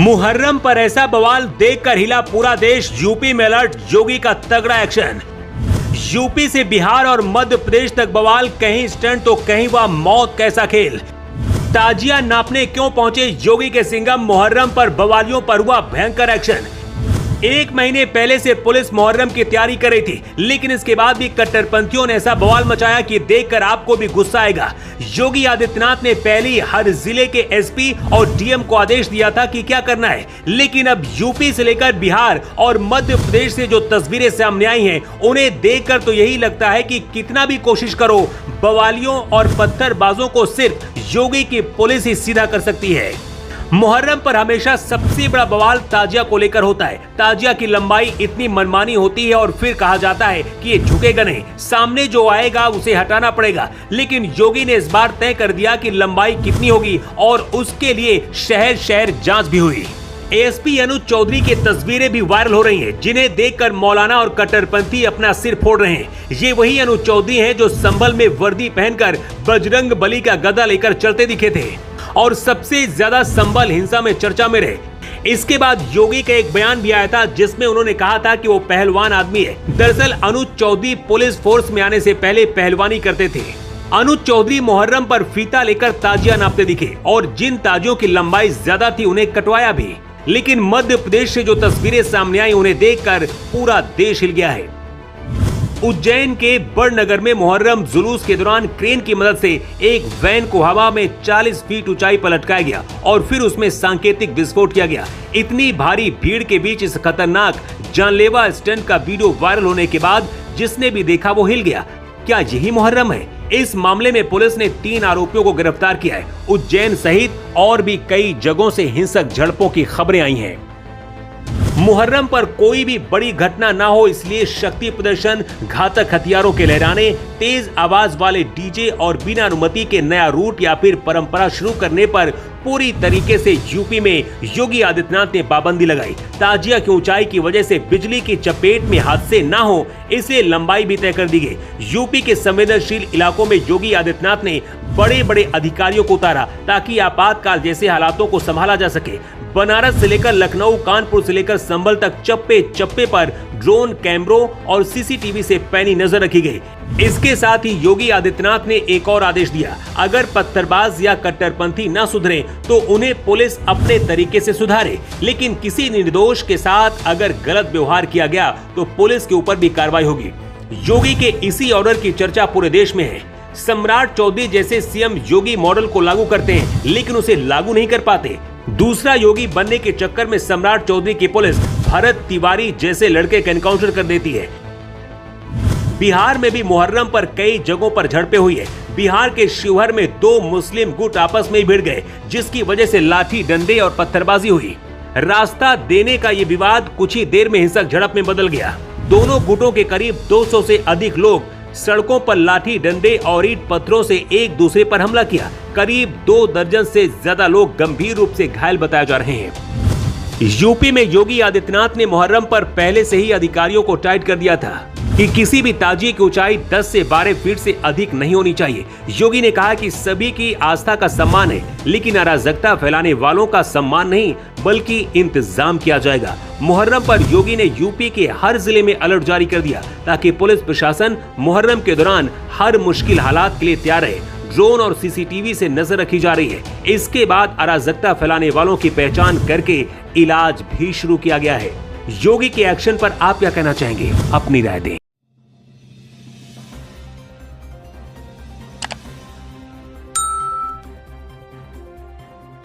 मुहर्रम पर ऐसा बवाल देखकर हिला पूरा देश। यूपी में अलर्ट, योगी का तगड़ा एक्शन। यूपी से बिहार और मध्य प्रदेश तक बवाल, कहीं स्टंट तो कहीं वह मौत कैसा खेल। ताजिया नापने क्यों पहुंचे योगी के सिंघम, मुहर्रम पर बवालियों पर हुआ भयंकर एक्शन। एक महीने पहले से पुलिस मुहर्रम की तैयारी कर रही थी, लेकिन इसके बाद भी कट्टरपंथियों ने ऐसा बवाल मचाया कि देखकर आपको भी गुस्सा आएगा। योगी आदित्यनाथ ने पहले ही हर जिले के एसपी और डीएम को आदेश दिया था कि क्या करना है, लेकिन अब यूपी से लेकर बिहार और मध्य प्रदेश से जो तस्वीरें सामने आई हैं, उन्हें देखकर तो यही लगता है कि कितना भी कोशिश करो, बवालियों और पत्थरबाजों को सिर्फ योगी की पुलिस ही सीधा कर सकती है। मुहर्रम पर हमेशा सबसे बड़ा बवाल ताजिया को लेकर होता है। ताजिया की लंबाई इतनी मनमानी होती है और फिर कहा जाता है कि ये झुकेगा नहीं, सामने जो आएगा उसे हटाना पड़ेगा। लेकिन योगी ने इस बार तय कर दिया कि लंबाई कितनी होगी और उसके लिए शहर शहर जांच भी हुई। एएसपी अनुज चौधरी की तस्वीरें भी वायरल हो रही हैं, जिन्हें देखकर मौलाना और कट्टरपंथी अपना सिर फोड़ रहे हैं। ये वही अनुज चौधरी हैं जो संभल में वर्दी पहनकर बजरंग बली का गदा लेकर चलते दिखे थे और सबसे ज्यादा संभल हिंसा में चर्चा में रहे। इसके बाद योगी का एक बयान भी आया था, जिसमें उन्होंने कहा था कि वो पहलवान आदमी है। दरअसल अनुज चौधरी पुलिस फोर्स में आने से पहले पहलवानी करते थे। अनुज चौधरी मुहर्रम पर फीता लेकर ताजिया नापते दिखे और जिन ताजियों की लंबाई ज्यादा थी उन्हें कटवाया भी। लेकिन मध्य प्रदेश से जो तस्वीरें सामने आई, उन्हें देखकर पूरा देश हिल गया है। उज्जैन के बड़नगर में मुहर्रम जुलूस के दौरान क्रेन की मदद से एक वैन को हवा में 40 फीट ऊंचाई पर लटकाया गया और फिर उसमें सांकेतिक विस्फोट किया गया। इतनी भारी भीड़ के बीच इस खतरनाक जानलेवा स्टंट का वीडियो वायरल होने के बाद जिसने भी देखा वो हिल गया। क्या यही मुहर्रम है? इस मामले में पुलिस ने 3 आरोपियों को गिरफ्तार किया है। उज्जैन सहित और भी कई जगहों से हिंसक झड़पों की खबरें आई हैं। मुहर्रम पर कोई भी बड़ी घटना ना हो, इसलिए शक्ति प्रदर्शन, घातक हथियारों के लहराने, तेज आवाज वाले डीजे और बिना अनुमति के नया रूट या फिर परंपरा शुरू करने पर पूरी तरीके से यूपी में योगी आदित्यनाथ ने पाबंदी लगाई। ताजिया की ऊंचाई की वजह से बिजली की चपेट में हादसे ना हो, इसलिए लंबाई भी तय कर दी गई। यूपी के संवेदनशील इलाकों में योगी आदित्यनाथ ने बड़े बड़े अधिकारियों को उतारा ताकि आपातकाल जैसे हालातों को संभाला जा सके। बनारस से लेकर लखनऊ, कानपुर से लेकर संभल तक चप्पे चप्पे पर ड्रोन कैमरों और सीसीटीवी से पैनी नजर रखी गई। इसके साथ ही योगी आदित्यनाथ ने एक और आदेश दिया, अगर पत्थरबाज या कट्टरपंथी न सुधरे तो उन्हें पुलिस अपने तरीके से सुधारे, लेकिन किसी निर्दोष के साथ अगर गलत व्यवहार किया गया तो पुलिस के ऊपर भी कार्रवाई होगी। योगी के इसी ऑर्डर की चर्चा पूरे देश में है। सम्राट चौधरी जैसे सीएम योगी मॉडल को लागू करते हैं, लेकिन उसे लागू नहीं कर पाते। दूसरा योगी बनने के चक्कर में सम्राट चौधरी की पुलिस भरत तिवारी जैसे लड़के का एनकाउंटर कर देती है। बिहार में भी मुहर्रम पर कई जगहों पर झड़पें हुई है। बिहार के शिवहर में 2 मुस्लिम गुट आपस में भिड़ गए, जिसकी वजह से लाठी डंडे और पत्थरबाजी हुई। रास्ता देने का ये विवाद कुछ ही देर में हिंसक झड़प में बदल गया। दोनों गुटों के करीब 200 से अधिक लोग सड़कों पर लाठी डंडे और ईंट पत्थरों से एक दूसरे पर हमला किया। करीब 2 दर्जन से ज्यादा लोग गंभीर रूप से घायल बताए जा रहे हैं। यूपी में योगी आदित्यनाथ ने मुहर्रम पर पहले से ही अधिकारियों को टाइट कर दिया था कि किसी भी ताजिए की ऊंचाई 10 से 12 फीट से अधिक नहीं होनी चाहिए। योगी ने कहा कि सभी की आस्था का सम्मान है, लेकिन अराजकता फैलाने वालों का सम्मान नहीं बल्कि इंतजाम किया जाएगा। मुहर्रम पर योगी ने यूपी के हर जिले में अलर्ट जारी कर दिया ताकि पुलिस प्रशासन मुहर्रम के दौरान हर मुश्किल हालात के लिए तैयार रहे। ड्रोन और सीसीटीवी से नजर रखी जा रही है। इसके बाद अराजकता फैलाने वालों की पहचान करके इलाज भी शुरू किया गया है। योगी के एक्शन पर आप क्या कहना चाहेंगे? अपनी राय दें।